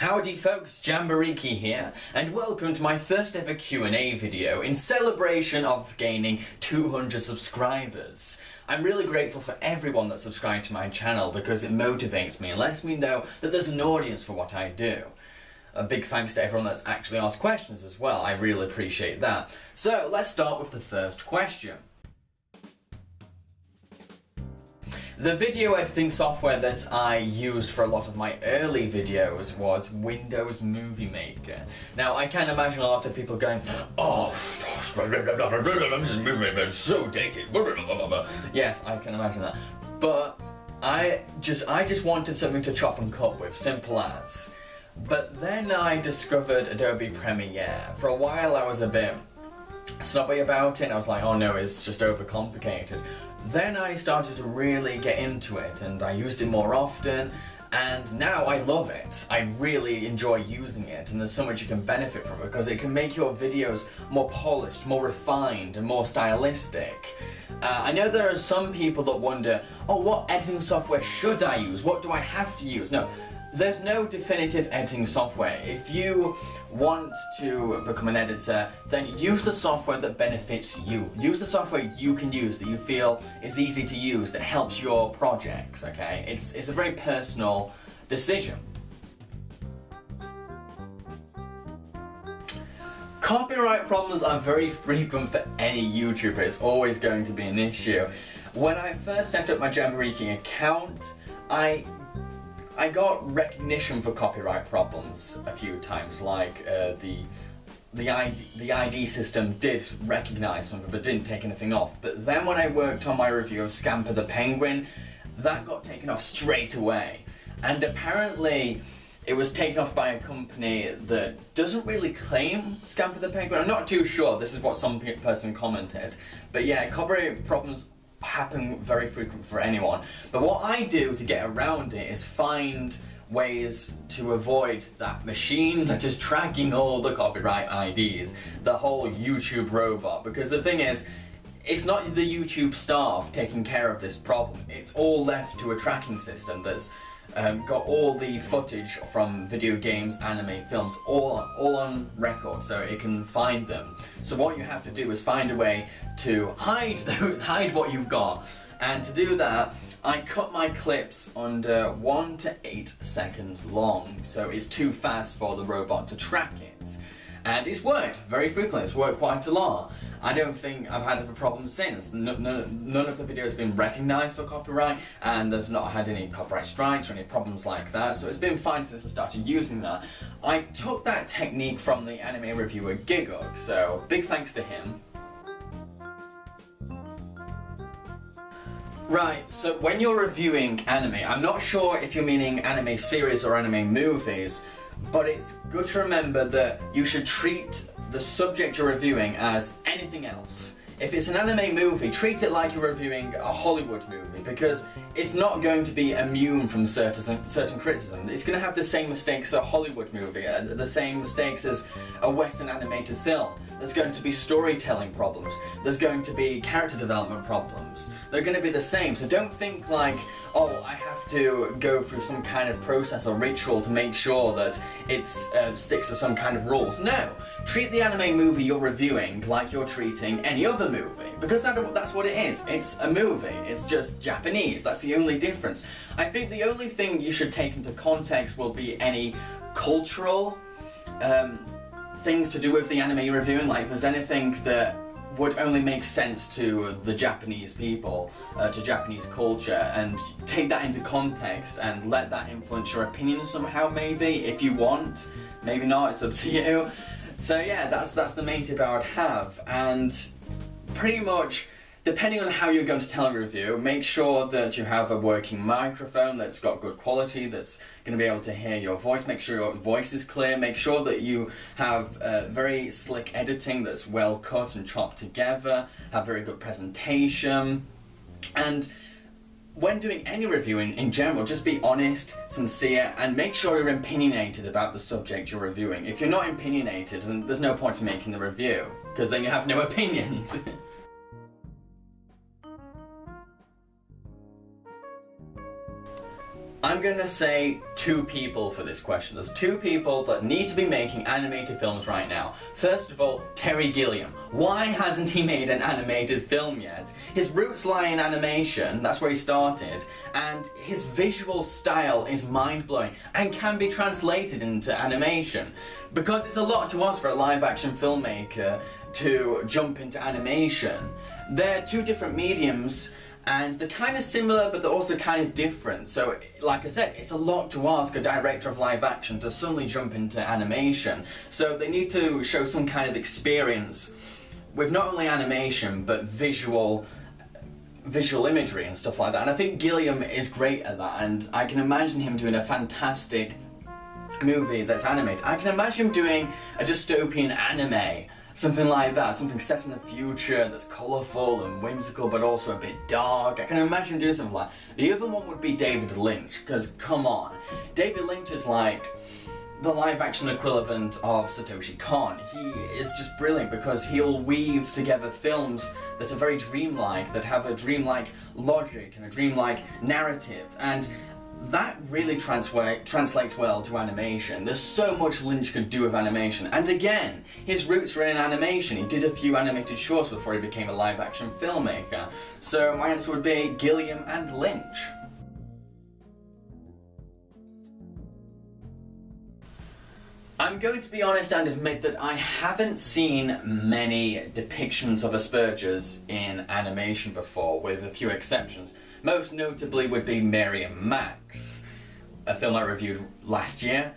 Howdy folks, Jambareeqi here, and welcome to my first ever Q&A video in celebration of gaining 200 subscribers. I'm really grateful for everyone that subscribed to my channel because it motivates me and lets me know that there's an audience for what I do. A big thanks to everyone that's actually asked questions as well, I really appreciate that. So let's start with the first question. The video editing software that I used for a lot of my early videos was Windows Movie Maker. Now I can imagine a lot of people going, oh, it's so dated. Yes, I can imagine that. But I just wanted something to chop and cut with, simple as. But then I discovered Adobe Premiere. For a while I was a bit snobby about it. I was like, oh no, it's just overcomplicated. Then I started to really get into it and I used it more often, and now I love it. I really enjoy using it, and there's so much you can benefit from it because it can make your videos more polished, more refined and more stylistic. I know there are some people that wonder, oh, what editing software should I use? What do I have to use? No. There's no definitive editing software. If you want to become an editor, then use the software that benefits you. Use the software you can use, that you feel is easy to use, that helps your projects, okay? It's a very personal decision. Copyright problems are very frequent for any YouTuber. It's always going to be an issue. When I first set up my Jambareeqi account, I got recognition for copyright problems a few times, like the ID system did recognise something but didn't take anything off. But then when I worked on my review of Scamper the Penguin, that got taken off straight away. And apparently it was taken off by a company that doesn't really claim Scamper the Penguin. I'm not too sure, this is what some person commented. But yeah, copyright problems happen very frequent for anyone. But what I do to get around it is find ways to avoid that machine that is tracking all the copyright IDs, the whole YouTube robot. Because the thing is, it's not the YouTube staff taking care of this problem. It's all left to a tracking system that's got all the footage from video games, anime, films, all on record, so it can find them. So what you have to do is find a way to hide what you've got. And to do that, I cut my clips under 1 to 8 seconds long, so it's too fast for the robot to track it. And it's worked very frequently, it's worked quite a lot. I don't think I've had a problem since. None of the videos have been recognised for copyright, and they've not had any copyright strikes or any problems like that, so it's been fine since I started using that. I took that technique from the anime reviewer Gigug, so big thanks to him. Right, so when you're reviewing anime, I'm not sure if you're meaning anime series or anime movies, but it's good to remember that you should treat the subject you're reviewing as anything else. If it's an anime movie, treat it like you're reviewing a Hollywood movie, because it's not going to be immune from certain criticism. It's going to have the same mistakes as a Hollywood movie, the same mistakes as a Western animated film. There's going to be storytelling problems. There's going to be character development problems. They're going to be the same, so don't think like, oh, I have to go through some kind of process or ritual to make sure that it sticks to some kind of rules. No! Treat the anime movie you're reviewing like you're treating any other movie, because that's what it is. It's a movie. It's just Japanese. That's the only difference. I think the only thing you should take into context will be any cultural things to do with the anime you're reviewing, like if there's anything that would only make sense to the Japanese people, to Japanese culture, and take that into context and let that influence your opinion somehow, maybe, if you want. Maybe not, it's up to you. So yeah, that's the main tip I would have, and pretty much, depending on how you're going to tell a review, make sure that you have a working microphone that's got good quality, that's going to be able to hear your voice, make sure your voice is clear, make sure that you have very slick editing that's well cut and chopped together, have very good presentation, and when doing any reviewing in general, just be honest, sincere, and make sure you're opinionated about the subject you're reviewing. If you're not opinionated, then there's no point in making the review, because then you have no opinions. I'm gonna say two people for this question. There's two people that need to be making animated films right now. First of all, Terry Gilliam. Why hasn't he made an animated film yet? His roots lie in animation, that's where he started, and his visual style is mind-blowing and can be translated into animation. Because it's a lot to ask for a live-action filmmaker to jump into animation. They're two different mediums, and they're kind of similar, but they're also kind of different. So, like I said, it's a lot to ask a director of live action to suddenly jump into animation. So they need to show some kind of experience with not only animation, but visual imagery and stuff like that. And I think Gilliam is great at that, and I can imagine him doing a fantastic movie that's animated. I can imagine him doing a dystopian anime. Something like that, something set in the future that's colourful and whimsical but also a bit dark. I can imagine doing something like that. The other one would be David Lynch, because come on. David Lynch is like the live action equivalent of Satoshi Kon. He is just brilliant because he'll weave together films that are very dreamlike, that have a dreamlike logic and a dreamlike narrative. And that really translates well to animation. There's so much Lynch could do with animation. And again, his roots are in animation. He did a few animated shorts before he became a live-action filmmaker. So my answer would be Gilliam and Lynch. I'm going to be honest and admit that I haven't seen many depictions of Asperger's in animation before, with a few exceptions. Most notably would be Mary and Max, a film I reviewed last year.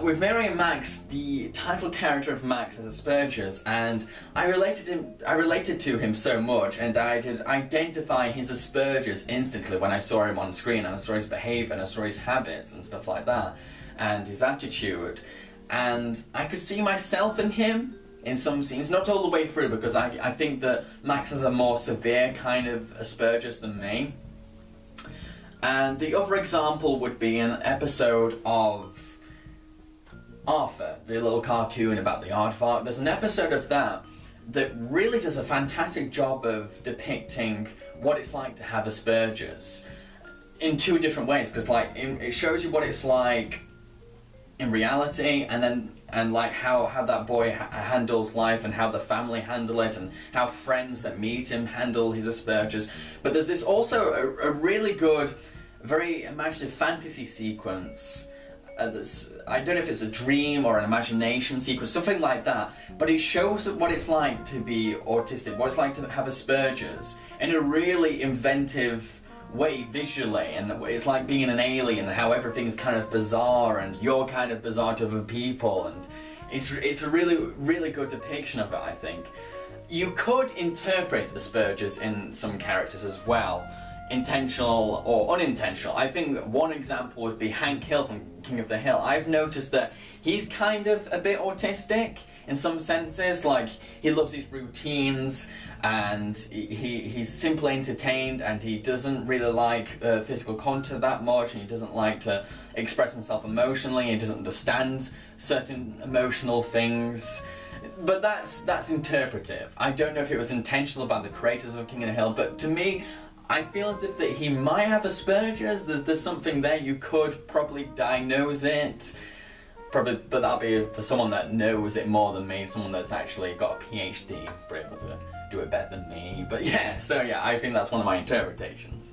With Mary and Max, the title character of Max has Asperger's, and I related to him so much, and I could identify his Asperger's instantly when I saw him on screen, and I saw his behaviour, and I saw his habits and stuff like that, and his attitude. And I could see myself in him in some scenes, not all the way through, because I think that Max has a more severe kind of Asperger's than me. And the other example would be an episode of Arthur, the little cartoon about the aardvark. There's an episode of that really does a fantastic job of depicting what it's like to have Asperger's in two different ways, because like it shows you what it's like in reality, and like how that boy handles life, and how the family handle it, and how friends that meet him handle his Asperger's. But there's this also a really good, very imaginative fantasy sequence. I don't know if it's a dream or an imagination sequence, something like that, but it shows what it's like to be autistic, what it's like to have Asperger's in a really inventive way visually, and it's like being an alien, and how everything's kind of bizarre, and you're kind of bizarre to other people, and it's a really good depiction of it, I think. You could interpret Asperger's in some characters as well, intentional or unintentional. I think one example would be Hank Hill from King of the Hill. I've noticed that he's kind of a bit autistic in some senses, like he loves his routines, and he's simply entertained, and he doesn't really like physical contact that much, and he doesn't like to express himself emotionally, he doesn't understand certain emotional things. But that's interpretive. I don't know if it was intentional by the creators of King of the Hill, but to me, I feel as if that he might have Asperger's. There's something there. You could probably diagnose it. Probably, but that'll be for someone that knows it more than me, someone that's actually got a PhD, be able to do it better than me. But yeah, so yeah, I think that's one of my interpretations.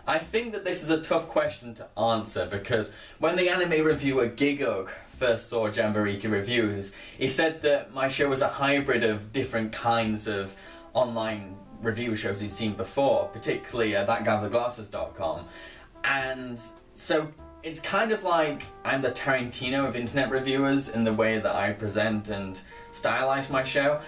I think that this is a tough question to answer, because when the anime reviewer Gigug first saw Jambareeqi reviews, he said that my show was a hybrid of different kinds of online review shows he'd seen before, particularly thatguywiththeglasses.com. And so it's kind of like I'm the Tarantino of internet reviewers in the way that I present and stylize my show.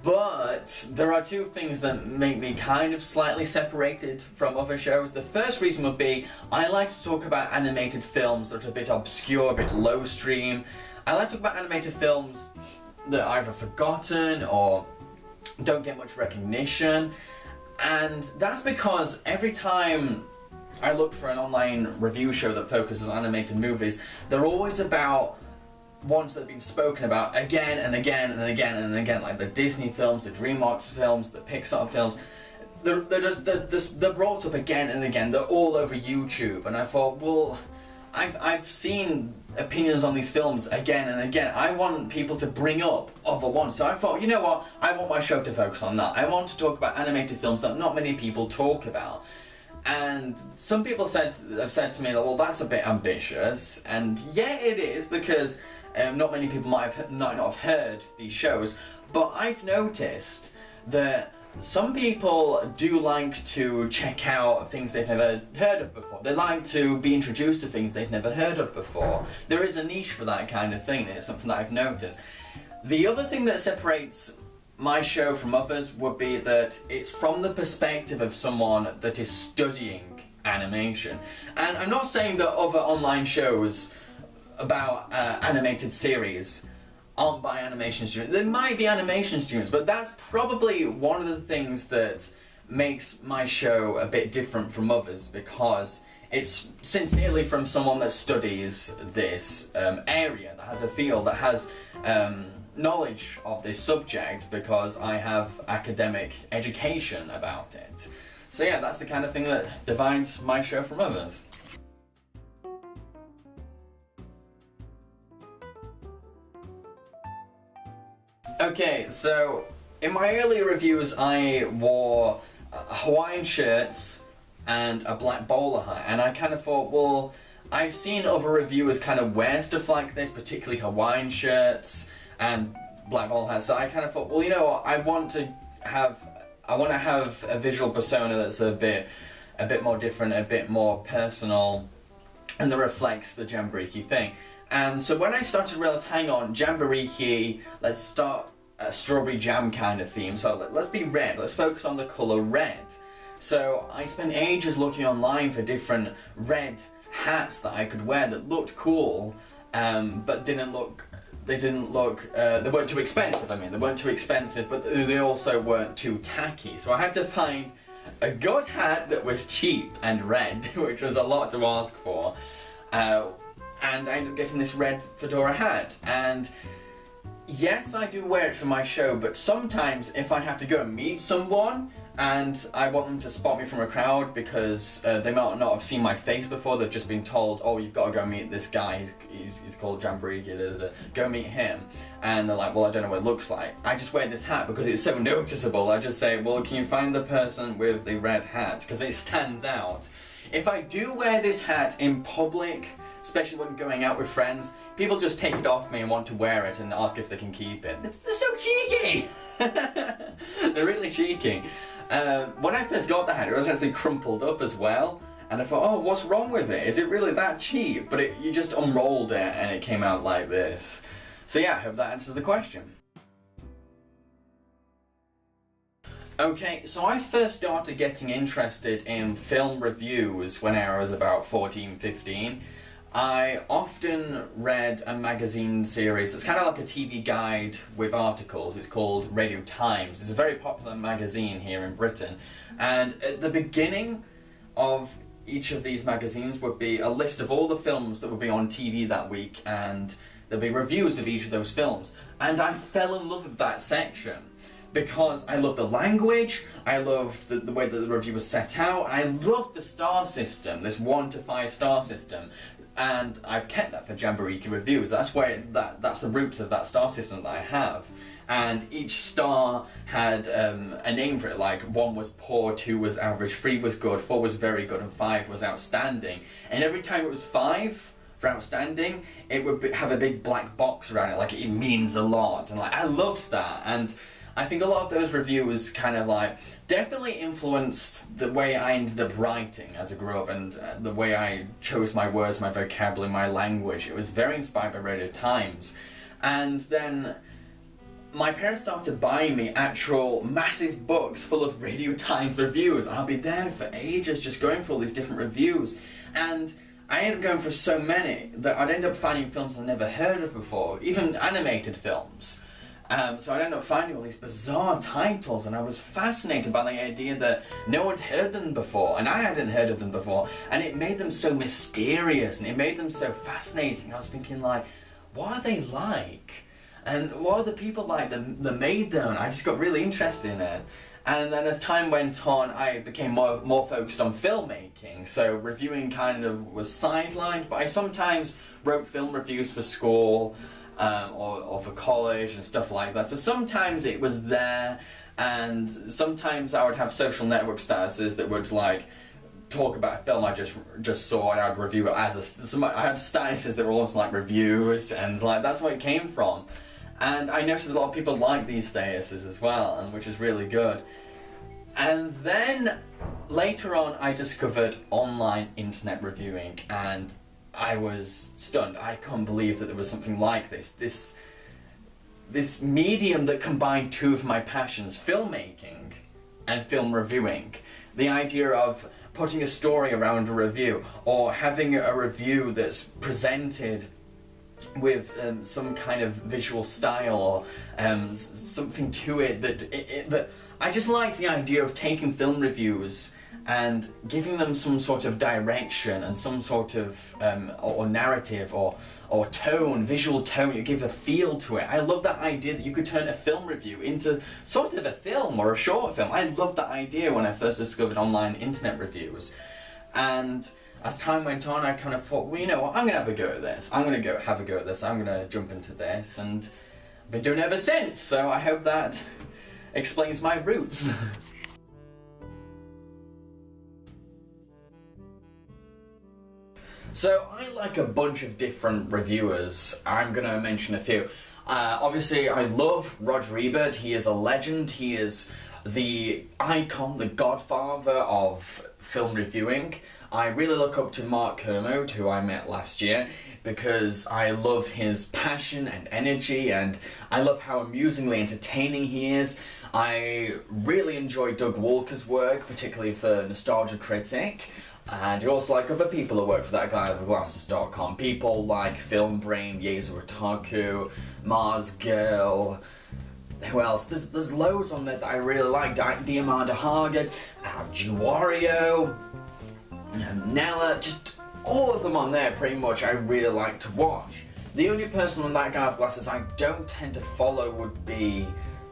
But there are two things that make me kind of slightly separated from other shows. The first reason would be I like to talk about animated films that are a bit obscure, a bit low stream. I like to talk about animated films that are either forgotten or don't get much recognition. And that's because every time I look for an online review show that focuses on animated movies, they're always about ones that have been spoken about again and again and again and again, like the Disney films, the DreamWorks films, the Pixar films. they're brought up again and again. They're all over YouTube, and I thought, well, I've seen opinions on these films again and again. I want people to bring up other ones. So I thought, you know what? I want my show to focus on that. I want to talk about animated films that not many people talk about. And some people have said to me, well, that's a bit ambitious. And yeah, it is, because not many people might not have heard these shows. But I've noticed that some people do like to check out things they've never heard of before. They like to be introduced to things they've never heard of before. There is a niche for that kind of thing. It's something that I've noticed. The other thing that separates my show from others would be that it's from the perspective of someone that is studying animation. And I'm not saying that other online shows about animated series aren't by animation students. There might be animation students, but that's probably one of the things that makes my show a bit different from others, because it's sincerely from someone that studies this area, that has a field, that has knowledge of this subject, because I have academic education about it. So yeah, that's the kind of thing that divides my show from others. Okay, so in my earlier reviews I wore Hawaiian shirts and a black bowler hat, and I kind of thought, well, I've seen other reviewers kind of wear stuff like this, particularly Hawaiian shirts and black bowler hats, so I kind of thought, well, you know what, I want to have a visual persona that's a bit more different, a bit more personal, and that reflects the Jambareeqi thing. And so when I started to realise, hang on, Jambareeqi, let's start a strawberry jam kind of theme, so let's be red, let's focus on the colour red. So I spent ages looking online for different red hats that I could wear that looked cool, but they weren't too expensive, they weren't too expensive, but they also weren't too tacky. So I had to find a good hat that was cheap and red, which was a lot to ask for. And I ended up getting this red fedora hat, and yes, I do wear it for my show, but sometimes if I have to go and meet someone and I want them to spot me from a crowd because they might not have seen my face before, they've just been told, oh, you've got to go meet this guy, he's called Jambareeqi, go meet him, and they're like, well, I don't know what it looks like. I just wear this hat because it's so noticeable. I just say, well, can you find the person with the red hat, because it stands out. If I do wear this hat in public, especially when going out with friends, people just take it off me and want to wear it and ask if they can keep it. They're so cheeky! They're really cheeky. When I first got the hat, it was actually crumpled up as well, and I thought, oh, what's wrong with it? Is it really that cheap? But you just unrolled it and it came out like this. So yeah, I hope that answers the question. Okay, so I first started getting interested in film reviews when I was about 14, 15. I often read a magazine series that's kind of like a TV guide with articles. It's called Radio Times. It's a very popular magazine here in Britain. And at the beginning of each of these magazines would be a list of all the films that would be on TV that week, and there'd be reviews of each of those films. And I fell in love with that section, because I loved the language, I loved the way that the review was set out, I loved the star system, this 1 to 5 star system. And I've kept that for Jambareeqi reviews. That's the roots of that star system that I have. And each star had a name for it, like 1 was poor, 2 was average, 3 was good, 4 was very good, and 5 was outstanding. And every time it was 5 for outstanding, it would have a big black box around it, like it means a lot. And like, I loved that. And I think a lot of those reviews kind of like definitely influenced the way I ended up writing as I grew up, and the way I chose my words, my vocabulary, my language. It was very inspired by Radio Times. And then my parents started buying me actual massive books full of Radio Times reviews. I'll be there for ages just going for all these different reviews. And I ended up going for so many that I'd end up finding films I'd never heard of before, even animated films. So I'd end up finding all these bizarre titles, and I was fascinated by the idea that no one had heard them before, and I hadn't heard of them before, and it made them so mysterious, and it made them so fascinating. I was thinking, like, what are they like? And what are the people like that made them? I just got really interested in it. And then as time went on, I became more focused on filmmaking, so reviewing kind of was sidelined, but I sometimes wrote film reviews for school, or for college and stuff like that, so sometimes it was there, and sometimes I would have social network statuses that would like talk about a film I just saw, and I'd review it as I had statuses that were almost like reviews, and like that's where it came from. And I noticed a lot of people like these statuses as well, and which is really good. And then later on I discovered online internet reviewing, and I was stunned. I couldn't believe that there was something like this medium that combined two of my passions, filmmaking and film reviewing. The idea of putting a story around a review, or having a review that's presented with some kind of visual style, or something to it that I just like the idea of taking film reviews and giving them some sort of direction and some sort of or narrative or tone, visual tone. You give a feel to it. I love that idea that you could turn a film review into sort of a film or a short film. I loved that idea when I first discovered online internet reviews. And as time went on, I kind of thought, well, you know what, I'm going to have a go at this. I'm going to have a go at this. I'm going to jump into this, and I've been doing it ever since. So I hope that explains my roots. So I like a bunch of different reviewers. I'm going to mention a few. Obviously, I love Roger Ebert. He is a legend. He is the icon, the godfather of film reviewing. I really look up to Mark Kermode, who I met last year, because I love his passion and energy, and I love how amusingly entertaining he is. I really enjoy Doug Walker's work, particularly for Nostalgia Critic. And you also like other people who work for that guy at theglasses.com. People like Film Brain, Yezu Otaku, Mars Girl. Who else? There's loads on there that I really like. Diamanda Hagen, Juwario, Nella, just all of them on there pretty much I really like to watch. The only person on that guy with glasses I don't tend to follow would be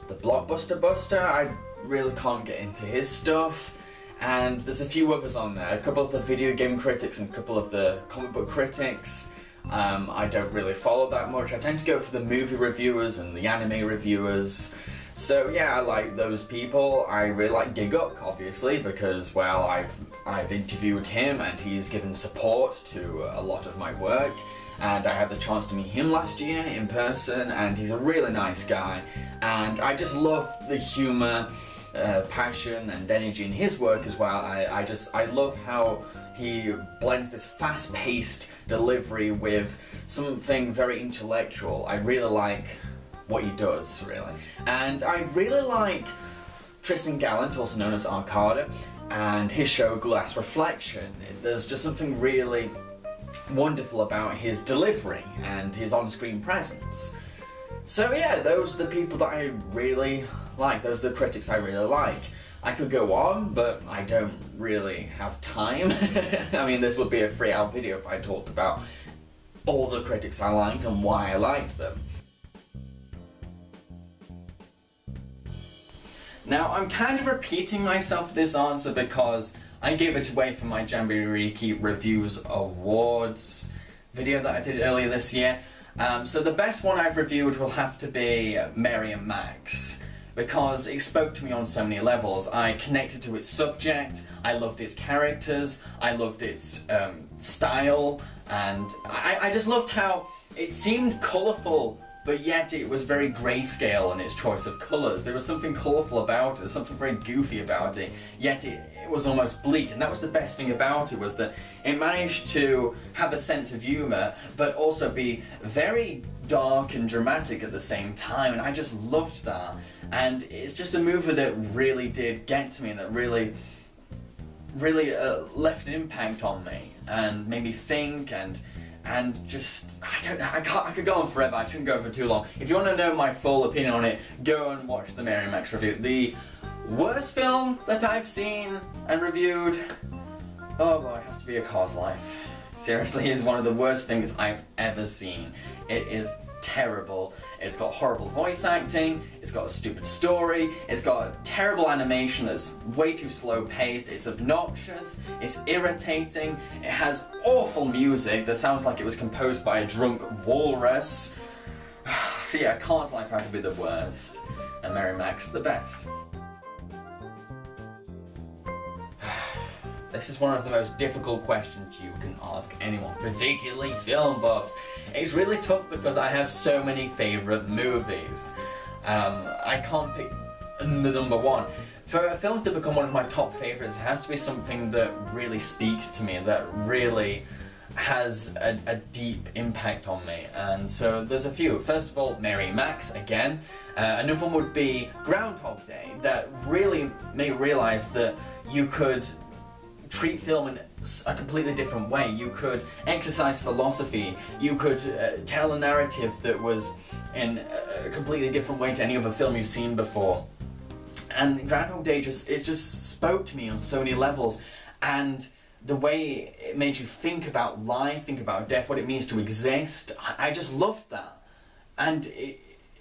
the Blockbuster Buster. I really can't get into his stuff. And there's a few others on there, a couple of the video game critics and a couple of the comic book critics. I don't really follow that much. I tend to go for the movie reviewers and the anime reviewers. So yeah, I like those people. I really like Giguck, obviously, because, well, I've interviewed him and he's given support to a lot of my work. And I had the chance to meet him last year in person, and he's a really nice guy. And I just love the humour, passion and energy in his work as well. I love how he blends this fast-paced delivery with something very intellectual. I really like what he does, really. And I really like Tristan Gallant, also known as Arcada, and his show Glass Reflection. There's just something really wonderful about his delivery and his on-screen presence. So yeah, those are the people that I really like. Those are the critics I really like. I could go on, but I don't really have time. I mean, this would be a 3-hour video if I talked about all the critics I liked and why I liked them. Now, I'm kind of repeating myself for this answer because I gave it away for my Jambareeqi Reviews Awards video that I did earlier this year. So the best one I've reviewed will have to be Mary and Max, because it spoke to me on so many levels. I connected to its subject, I loved its characters, I loved its style, and I just loved how it seemed colourful, but yet it was very grayscale in its choice of colours. There was something colourful about it, something very goofy about it, yet it was almost bleak, and that was the best thing about it, was that it managed to have a sense of humour, but also be very dark and dramatic at the same time, and I just loved that. And it's just a movie that really did get to me, and that really left an impact on me, and made me think, and just, I don't know, I could go on forever, I shouldn't go for too long. If you want to know my full opinion on it, go and watch the Mary and Max review. The worst film that I've seen and reviewed, oh boy, it has to be A Cars Life. Seriously, it is one of the worst things I've ever seen. It is terrible. It's got horrible voice acting, it's got a stupid story, it's got terrible animation that's way too slow paced, it's obnoxious, it's irritating, it has awful music that sounds like it was composed by a drunk walrus. So yeah, Cars Life had to be the worst, and Mary Max the best. This is one of the most difficult questions you can ask anyone, particularly film buffs. It's really tough because I have so many favourite movies. I can't pick the number one. For a film to become one of my top favourites, it has to be something that really speaks to me, that really has a deep impact on me. And so there's a few. First of all, Mary Max, again. Another one would be Groundhog Day, that really made me realise that you could treat film in a completely different way. You could exercise philosophy, you could tell a narrative that was in a completely different way to any other film you've seen before. And Groundhog Day just spoke to me on so many levels, and the way it made you think about life, think about death, what it means to exist, I just loved that. And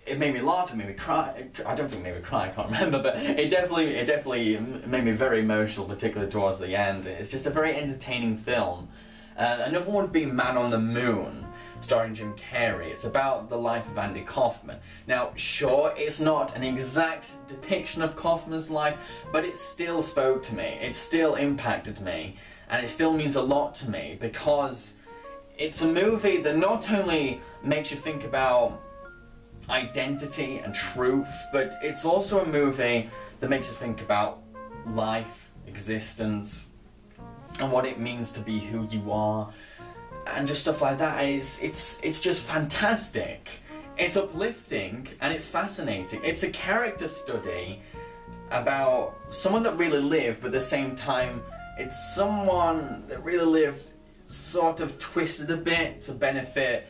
it made me laugh, it made me cry. I don't think it made me cry, I can't remember, but it definitely made me very emotional, particularly towards the end. It's just a very entertaining film. Another one would be Man on the Moon, starring Jim Carrey. It's about the life of Andy Kaufman. Now, sure, it's not an exact depiction of Kaufman's life, but it still spoke to me, it still impacted me, and it still means a lot to me, because it's a movie that not only makes you think about identity and truth, but it's also a movie that makes you think about life, existence, and what it means to be who you are, and just stuff like that. It's just fantastic. It's uplifting and it's fascinating. It's a character study about someone that really lived, but at the same time it's someone that really lived sort of twisted a bit to benefit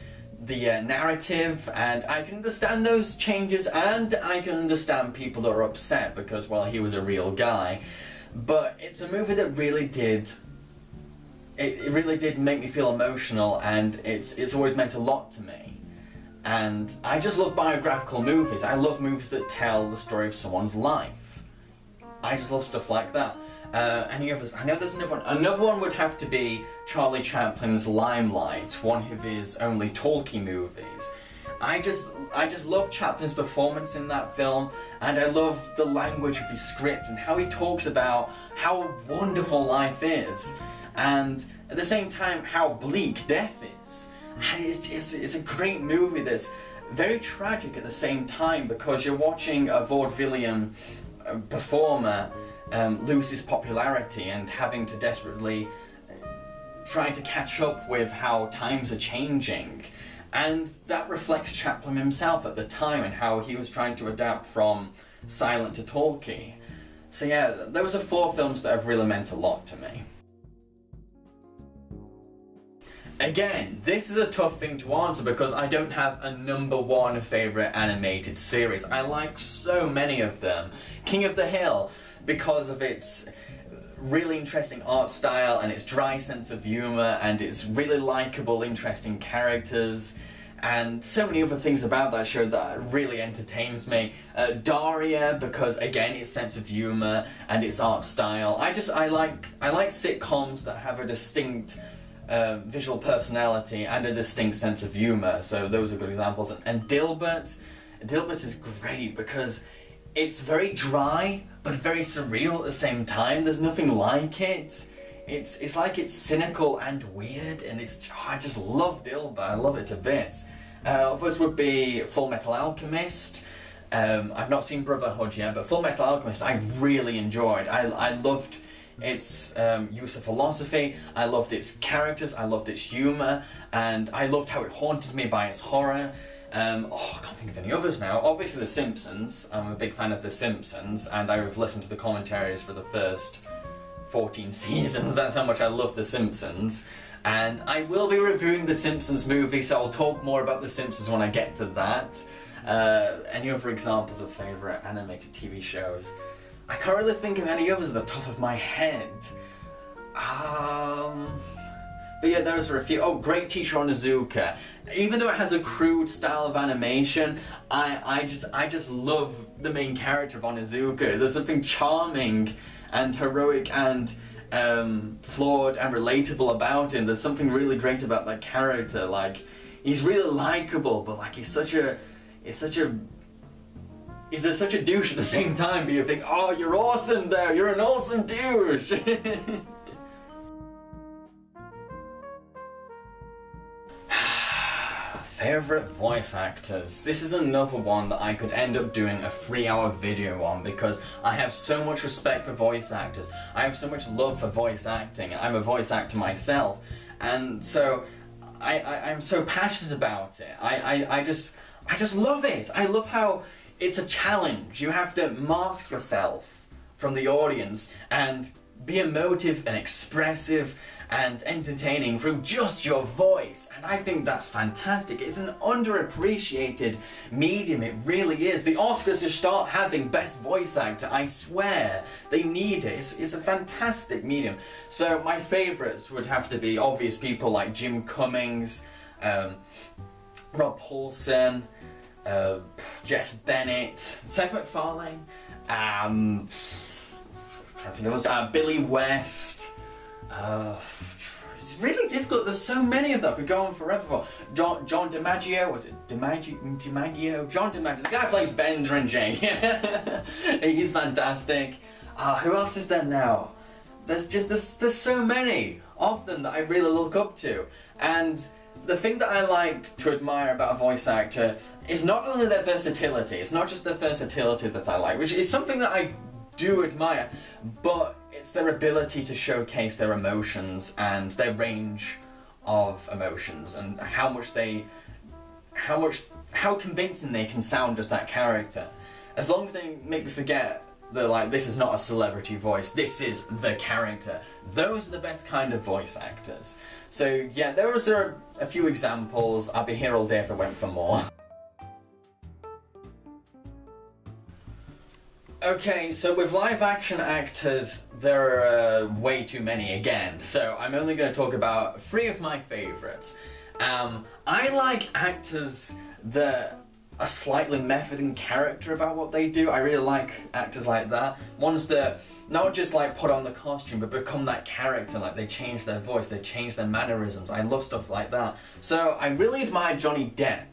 the narrative, and I can understand those changes, and I can understand people that are upset because, well, he was a real guy. But it's a movie that really did, it really did make me feel emotional, and it's always meant a lot to me. And I just love biographical movies. I love movies that tell the story of someone's life. I just love stuff like that. Any others? I know there's another one. Another one would have to be Charlie Chaplin's Limelight, one of his only talkie movies. I just love Chaplin's performance in that film, and I love the language of his script and how he talks about how wonderful life is, and at the same time how bleak death is. And it's a great movie that's very tragic at the same time, because you're watching a vaudevillian performer lose his popularity and having to desperately try to catch up with how times are changing. And that reflects Chaplin himself at the time and how he was trying to adapt from silent to talkie. So yeah, those are 4 films that have really meant a lot to me. Again, this is a tough thing to answer because I don't have a number 1 favourite animated series. I like so many of them. King of the Hill, because of its really interesting art style and its dry sense of humour and its really likeable, interesting characters, and so many other things about that show that really entertains me. Daria, because again, its sense of humour and its art style. I like sitcoms that have a distinct visual personality and a distinct sense of humour, so those are good examples. And Dilbert is great because it's very dry but very surreal at the same time. There's nothing like it. It's like it's cynical and weird, and I just love Dilbert. I love it to bits. Others would be Full Metal Alchemist. I've not seen Brotherhood yet, but Full Metal Alchemist I really enjoyed. I loved its use of philosophy, I loved its characters, I loved its humour, and I loved how it haunted me by its horror. I can't think of any others now. Obviously The Simpsons. I'm a big fan of The Simpsons, and I've listened to the commentaries for the first 14 seasons. That's how much I love The Simpsons. And I will be reviewing The Simpsons movie, so I'll talk more about The Simpsons when I get to that. Any other examples of favourite animated TV shows? I can't really think of any others at the top of my head. But yeah, those are a few. Oh, Great Teacher Onizuka. Even though it has a crude style of animation, I just love the main character of Onizuka. There's something charming and heroic and flawed and relatable about him. There's something really great about that character. Like, he's really likable, but like he's such a douche at the same time. But you think, oh, you're awesome there. You're an awesome douche. Favorite voice actors. This is another one that I could end up doing a 3-hour video on because I have so much respect for voice actors. I have so much love for voice acting, and I'm a voice actor myself, and so I'm so passionate about it. I just love it. I love how it's a challenge. You have to mask yourself from the audience and be emotive and expressive and entertaining through just your voice, and I think that's fantastic. It's an underappreciated medium, it really is. The Oscars should start having Best Voice Actor, I swear. They need it. It's a fantastic medium. So my favourites would have to be obvious people like Jim Cummings, Rob Paulson, Jeff Bennett, Seth MacFarlane, Billy West. It's really difficult. There's so many of them. I could go on forever for. John DiMaggio, was it DiMaggio? John DiMaggio, the guy who plays Bender and Jay. He's fantastic. Who else is there now? There's so many of them that I really look up to. And the thing that I like to admire about a voice actor is not only their versatility. It's not just their versatility that I like, which is something that I do admire, but it's their ability to showcase their emotions and their range of emotions, and how convincing they can sound as that character. As long as they make me forget that, like, this is not a celebrity voice, this is the character. Those are the best kind of voice actors. So yeah, those are a few examples. I'll be here all day if I went for more. Okay, so with live action actors, there are way too many again, so I'm only going to talk about 3 of my favourites. I like actors that are slightly method in character about what they do. I really like actors like that. Ones that not just like put on the costume, but become that character, like they change their voice, they change their mannerisms. I love stuff like that. So I really admire Johnny Depp,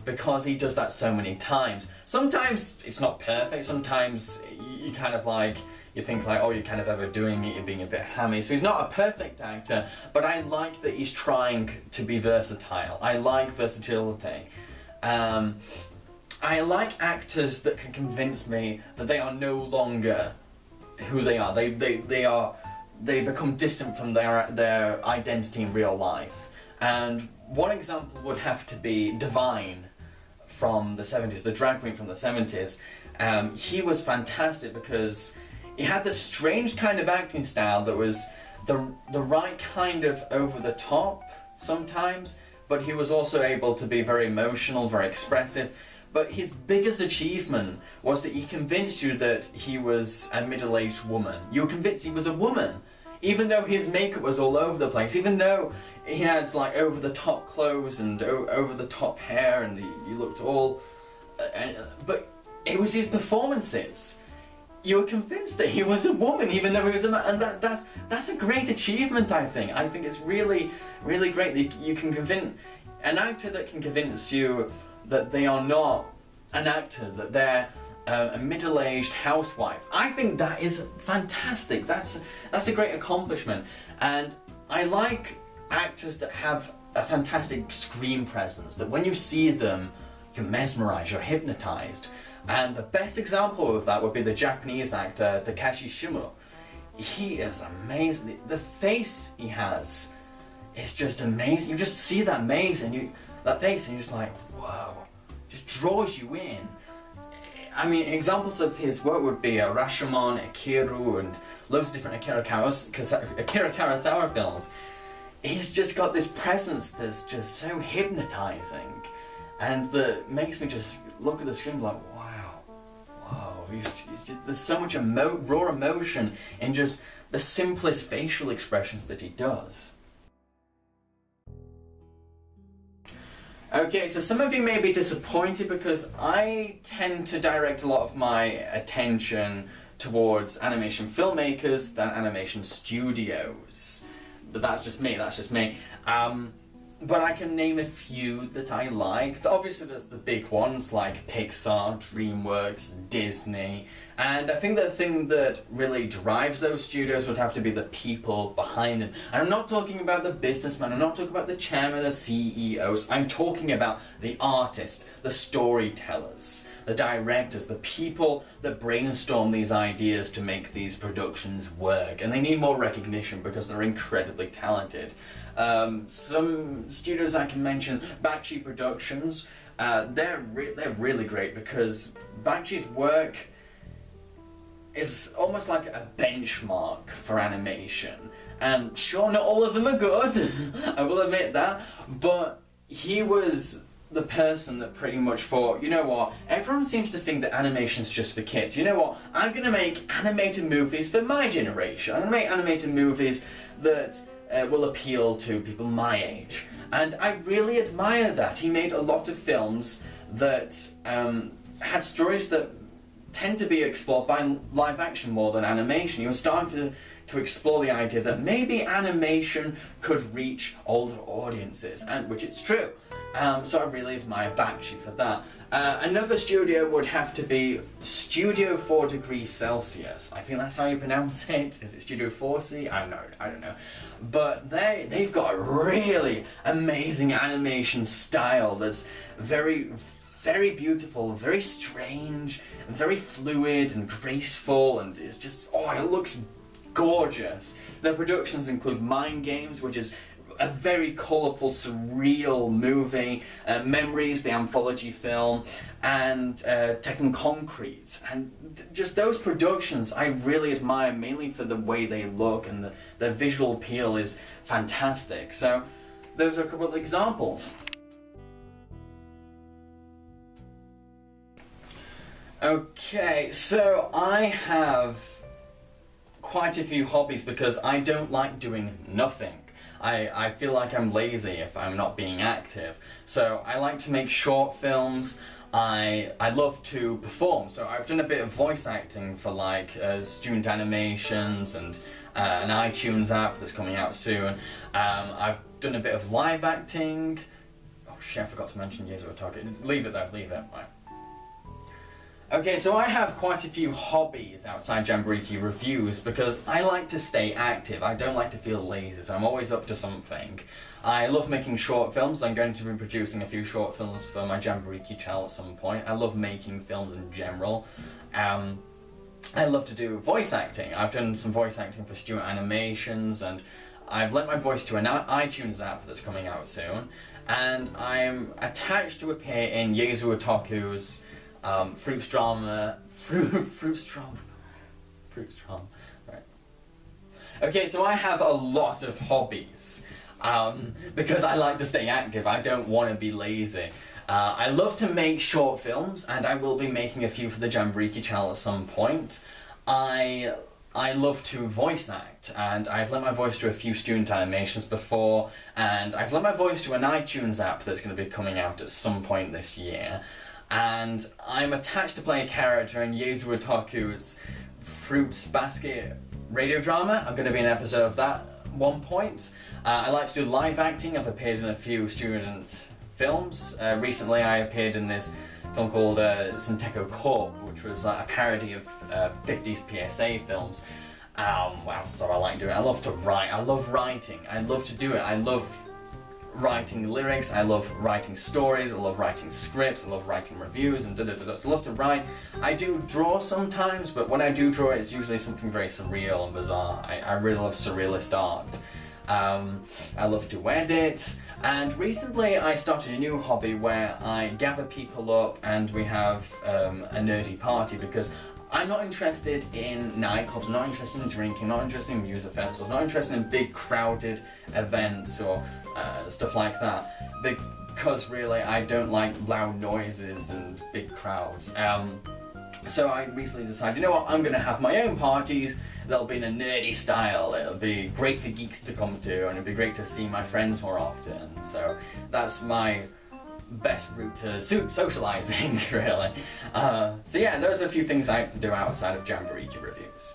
because he does that so many times. Sometimes it's not perfect, sometimes you kind of like, you think like, oh, you're kind of overdoing it, you're being a bit hammy. So he's not a perfect actor, but I like that he's trying to be versatile. I like versatility. I like actors that can convince me that they are no longer who they are. They become distant from their identity in real life. And one example would have to be Divine from the 70s, the drag queen from the 70s. He was fantastic because he had this strange kind of acting style that was the right kind of over the top sometimes, but he was also able to be very emotional, very expressive. But his biggest achievement was that he convinced you that he was a middle-aged woman. You were convinced he was a woman, even though his makeup was all over the place, even though he had like over-the-top clothes and over-the-top hair, and he looked all... but it was his performances. You were convinced that he was a woman, even though he was a man, and that's a great achievement, I think. I think it's really, really great that you can convince... An actor that can convince you that they are not an actor, that they're a middle-aged housewife. I think that is fantastic. That's a great accomplishment. And I like actors that have a fantastic screen presence, that when you see them, you're mesmerized, you're hypnotized. And the best example of that would be the Japanese actor Takashi Shimo. He is amazing. The face he has is just amazing. You just see that face and you're just like, whoa, just draws you in. I mean, examples of his work would be Rashomon, Ikiru, and loads of different Akira Kurosawa films. He's just got this presence that's just so hypnotizing, and that makes me just look at the screen like, wow, whoa. There's so much raw emotion in just the simplest facial expressions that he does. Okay, so some of you may be disappointed because I tend to direct a lot of my attention towards animation filmmakers than animation studios. But that's just me, but I can name a few that I like. Obviously there's the big ones like Pixar, DreamWorks, Disney, and I think the thing that really drives those studios would have to be the people behind them. And I'm not talking about the businessmen, I'm not talking about the chairman, the CEOs, I'm talking about the artists, the storytellers, the directors, the people that brainstorm these ideas to make these productions work. And they need more recognition because they're incredibly talented. Some studios I can mention, Bakshi Productions, they're really great because Bakshi's work is almost like a benchmark for animation. And sure, not all of them are good, I will admit that, but he was the person that pretty much thought, you know what, everyone seems to think that animation's just for kids. You know what, I'm gonna make animated movies for my generation. I'm gonna make animated movies that will appeal to people my age. And I really admire that. He made a lot of films that had stories that tend to be explored by live action more than animation. He was starting to explore the idea that maybe animation could reach older audiences, and which it's true. So I really admire Bakshi for that. Another studio would have to be Studio 4 Degrees Celsius. I think that's how you pronounce it. Is it Studio 4C? I don't know. But they've got a really amazing animation style that's very, very beautiful, very strange, and very fluid and graceful, and it's just, oh, it looks gorgeous. Their productions include Mind Games, which is a very colourful, surreal movie, Memories, the anthology film, and Tekken Concrete. And just those productions I really admire, mainly for the way they look, and their visual appeal is fantastic. So those are a couple of examples. Okay, so I have quite a few hobbies because I don't like doing nothing. I feel like I'm lazy if I'm not being active. So I like to make short films. I love to perform. So I've done a bit of voice acting for like student animations and an iTunes app that's coming out soon. I've done a bit of live acting. Oh shit, I forgot to mention Yezo Target. Leave it though, leave it. Right. Okay, so I have quite a few hobbies outside Jambareeqi reviews because I like to stay active. I don't like to feel lazy, so I'm always up to something. I love making short films. I'm going to be producing a few short films for my Jambareeqi channel at some point. I love making films in general. I love to do voice acting. I've done some voice acting for student animations, and I've lent my voice to an iTunes app that's coming out soon. And I'm attached to appear in Yezu Otaku's Fruits drama, right. Okay, so I have a lot of hobbies, because I like to stay active. I don't want to be lazy. I love to make short films, and I will be making a few for the Jambareeqi channel at some point. I love to voice act, and I've lent my voice to a few student animations before, and I've lent my voice to an iTunes app that's going to be coming out at some point this year. And I'm attached to play a character in Yezu Otaku's Fruits Basket radio drama. I'm going to be in an episode of that at one point. I like to do live acting. I've appeared in a few student films. Recently I appeared in this film called Senteko Corp, which was a parody of 50s PSA films. What else do I like doing? I love to write. I love writing. I love to do it. I love writing lyrics, I love writing stories, I love writing scripts, I love writing reviews, and so I love to write. I do draw sometimes, but when I do draw, it's usually something very surreal and bizarre. I really love surrealist art. I love to edit, and recently I started a new hobby where I gather people up and we have a nerdy party, because I'm not interested in nightclubs, I'm not interested in drinking, not interested in music festivals, not interested in big crowded events or stuff like that, because really I don't like loud noises and big crowds. So I recently decided, you know what, I'm going to have my own parties. They'll be in a nerdy style. It'll be great for geeks to come to, and it'll be great to see my friends more often. So that's my best route to socializing, really. So yeah, those are a few things I have to do outside of Jambareeqi reviews.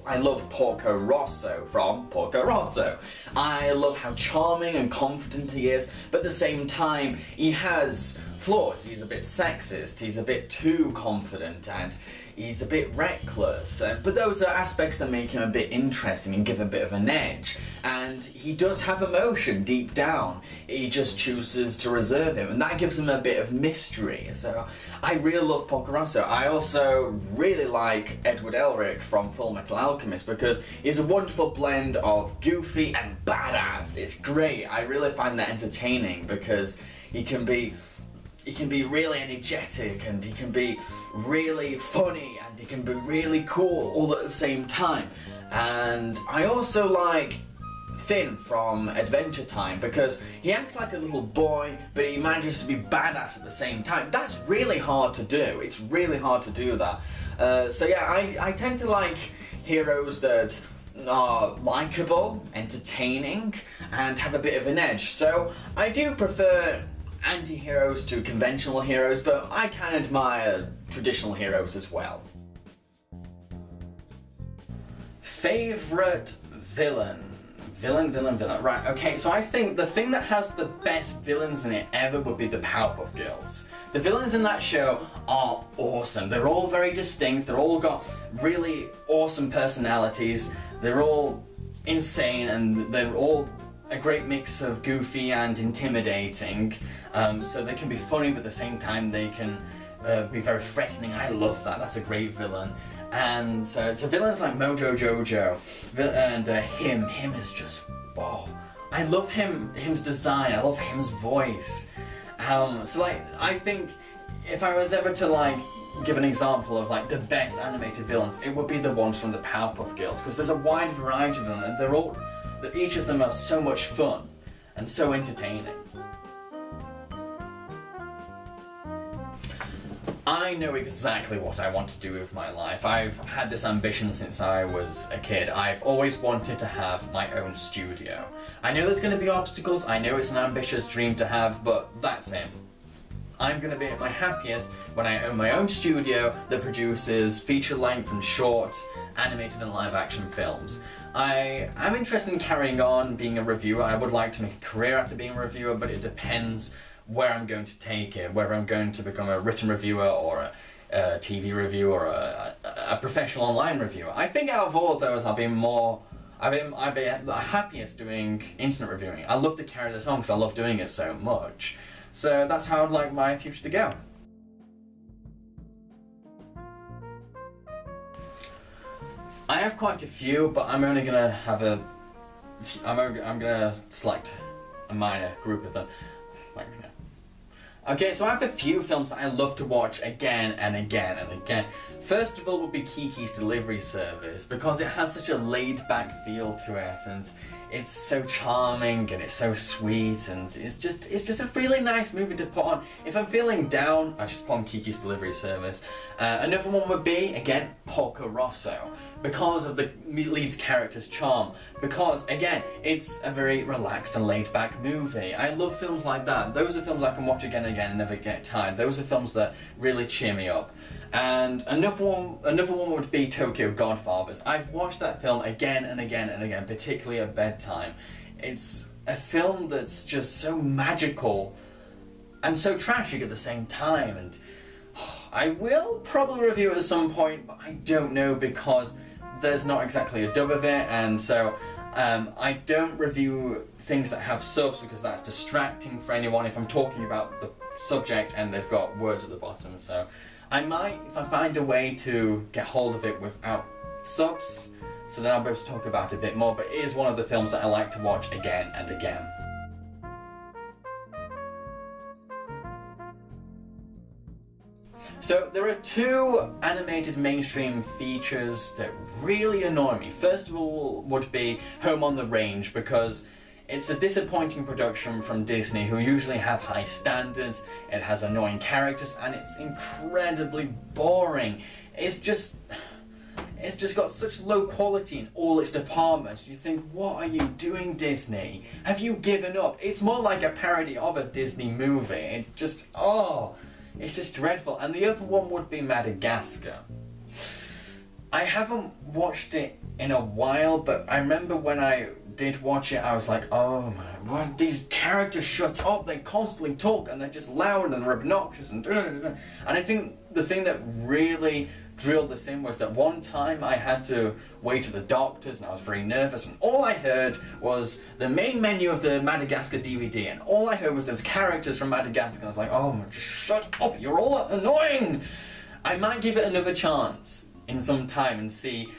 I love Porco Rosso from Porco Rosso. I love how charming and confident he is, but at the same time, he has flaws. He's a bit sexist, he's a bit too confident, and he's a bit reckless. But those are aspects that make him a bit interesting and give a bit of an edge. And he does have emotion deep down. He just chooses to reserve him, and that gives him a bit of mystery. So I really love Porco Rosso. I also really like Edward Elric from Full Metal Alchemist because he's a wonderful blend of goofy and badass. It's great. I really find that entertaining because he can be really energetic, and he can be really funny, and he can be really cool all at the same time. And I also like Finn from Adventure Time because he acts like a little boy, but he manages to be badass at the same time. That's really hard to do. It's really hard to do that. So yeah, I tend to like heroes that are likeable, entertaining, and have a bit of an edge. So I do prefer anti-heroes to conventional heroes, but I can admire traditional heroes as well. Favourite villain? Villain. Right, okay, so I think the thing that has the best villains in it ever would be the Powerpuff Girls. The villains in that show are awesome. They're all very distinct, they're all got really awesome personalities, they're all insane, and they're all a great mix of goofy and intimidating. So they can be funny, but at the same time they can be very threatening. I love that. That's a great villain. And so villains like Mojo Jojo, and him is just, oh, I love him's design. I love him's voice. So like, I think if I was ever to like give an example of like the best animated villains, it would be the ones from the Powerpuff Girls, because there's a wide variety of them, and each of them are so much fun and so entertaining. I know exactly what I want to do with my life. I've had this ambition since I was a kid. I've always wanted to have my own studio. I know there's going to be obstacles, I know it's an ambitious dream to have, but that's it. I'm going to be at my happiest when I own my own studio that produces feature-length and short, animated and live-action films. I am interested in carrying on being a reviewer. I would like to make a career after being a reviewer, but it depends where I'm going to take it, whether I'm going to become a written reviewer or a TV reviewer or a professional online reviewer. I think out of all of those I'll be happiest doing internet reviewing. I love to carry this on because I love doing it so much. So that's how I'd like my future to go. I have quite a few, but I'm only gonna have I'm gonna select a minor group of them. Okay, so I have a few films that I love to watch again and again and again. First of all would be Kiki's Delivery Service, because it has such a laid-back feel to it, and it's so charming and it's so sweet, and it's just a really nice movie to put on. If I'm feeling down, I just put on Kiki's Delivery Service. Another one would be, again, Porco Rosso, because of the lead's character's charm, because, again, it's a very relaxed and laid-back movie. I love films like that. Those are films I can watch again and again and never get tired. Those are films that really cheer me up. And another one would be Tokyo Godfathers. I've watched that film again and again and again, particularly at bedtime. It's a film that's just so magical and so tragic at the same time, and I will probably review it at some point, but I don't know because there's not exactly a dub of it, and so I don't review things that have subs because that's distracting for anyone if I'm talking about the subject and they've got words at the bottom. So I might, if I find a way to get hold of it without subs, so then I'll be able to talk about it a bit more, but it is one of the films that I like to watch again and again. So there are two animated mainstream features that really annoy me. First of all would be Home on the Range, because it's a disappointing production from Disney, who usually have high standards, it has annoying characters, and it's incredibly boring. It's just... it's just got such low quality in all its departments. You think, what are you doing, Disney? Have you given up? It's more like a parody of a Disney movie. It's just, oh, it's just dreadful. And the other one would be Madagascar. I haven't watched it in a while, but I remember when I did watch it, I was like, oh man, what, these characters shut up, they constantly talk and they're just loud and they're obnoxious and I think the thing that really drilled this in was that one time I had to wait to the doctors and I was very nervous, and all I heard was the main menu of the Madagascar DVD, and all I heard was those characters from Madagascar, and I was like, oh, shut up, you're all annoying. I might give it another chance in some time and see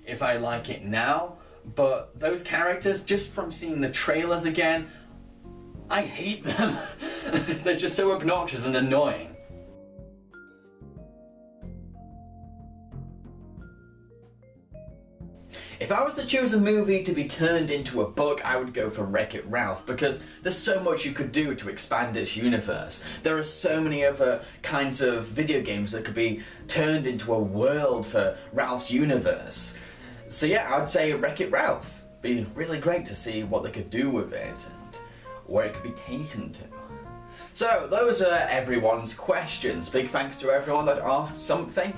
if I like it now. But those characters, just from seeing the trailers again, I hate them. They're just so obnoxious and annoying. If I was to choose a movie to be turned into a book, I would go for Wreck-It Ralph, because there's so much you could do to expand its universe. There are so many other kinds of video games that could be turned into a world for Ralph's universe. So yeah, I'd say Wreck-It Ralph. Be really great to see what they could do with it and where it could be taken to. So those are everyone's questions. Big thanks to everyone that asked something.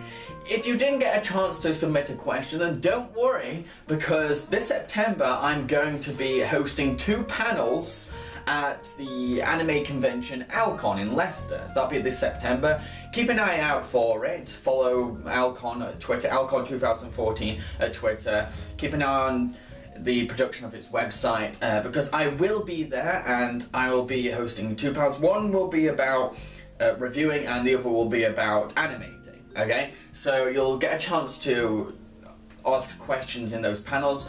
If you didn't get a chance to submit a question, then don't worry, because this September I'm going to be hosting 2 panels at the anime convention Alcon in Leicester. So that'll be this September. Keep an eye out for it. Follow Alcon at Twitter, Alcon 2014 at Twitter. Keep an eye on the production of its website, because I will be there and I will be hosting 2 panels. One will be about reviewing and the other will be about animating. Okay, so you'll get a chance to ask questions in those panels,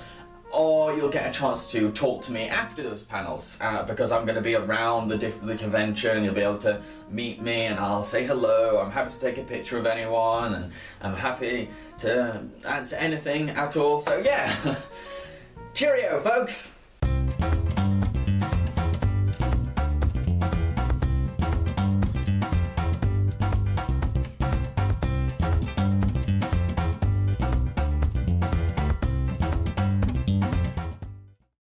or you'll get a chance to talk to me after those panels, because I'm going to be around the convention. You'll be able to meet me and I'll say hello. I'm happy to take a picture of anyone, and I'm happy to answer anything at all. So yeah, cheerio folks!